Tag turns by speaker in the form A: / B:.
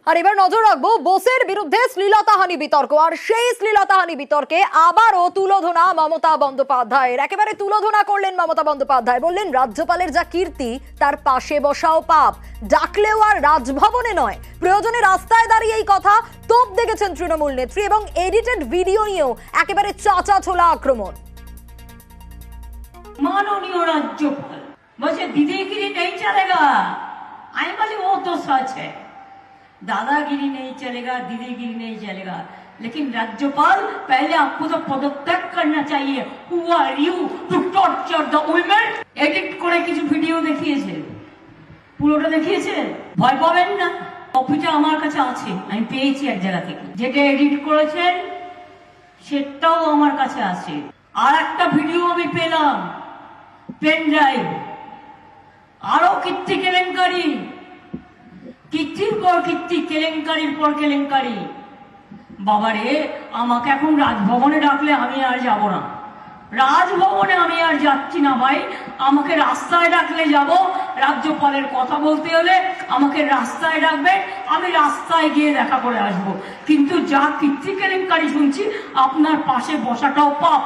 A: আর এবার নজর রাখবো বোসের বিরুদ্ধে শ্লীলতাহানি বিতর্ক, আর সেই শ্লীলতাহানি বিতর্কে আবারও তুলোধনা মমতা বন্দ্যোপাধ্যায়ের। একেবারে তুলোধনা করলেন মমতা বন্দ্যোপাধ্যায়, বললেন রাজ্যপালের যা কীর্তি তার পাশে বসাও পাপ, ডাকলেও আর রাজভবনে নয়, প্রয়োজনে রাস্তায় দাঁড়িয়ে এই কথা তোপ দেখেছেন তৃণমূল নেত্রী, এবং এডিটেড ভিডিও নিয়েও একেবারে চাচা ছোলা আক্রমণ।
B: माननीय राज्यपाल बच्चे दीदीगिरी नहीं चलेगा। आई बोले वो तो सच है, दादागिरी नहीं चलेगा, दीदीगिरी नहीं चलेगा, लेकिन राज्यपाल पहले आपको तो पदत्याग करना चाहिए। Who are you to torture the women? Edit করে কিছু ভিডিও দেখিয়েছে, পুরোটা দেখিয়েছে, ভয় পাবেন না। কপিটা আমার কাছে আছে, আমি পেয়েছি এক জায়গা থেকে, যেটা এডিট করেছেন সেটাও আমার কাছে আছে। আর একটা ভিডিও আমি পেলাম পেন ড্রাইভ, আরো কীর্তি কেলেঙ্কারি, কীর্তির পর কীর্তি, কেলেঙ্কারির পর কেলেঙ্কারি। বাবারে, আমাকে এখন রাজভবনে ডাকলে আমি আর যাব না, রাজভবনে আমি আর যাচ্ছি না ভাই। আমাকে রাস্তায় ডাকলে যাব, রাজ্যপালের কথা বলতে হলে আমাকে রাস্তায় ডাকবে, আমি রাস্তায় গিয়ে দেখা করে আসব। কিন্তু যা কীর্তি কেলেঙ্কারি শুনছি, আপনার পাশে বসাটাও পাপ।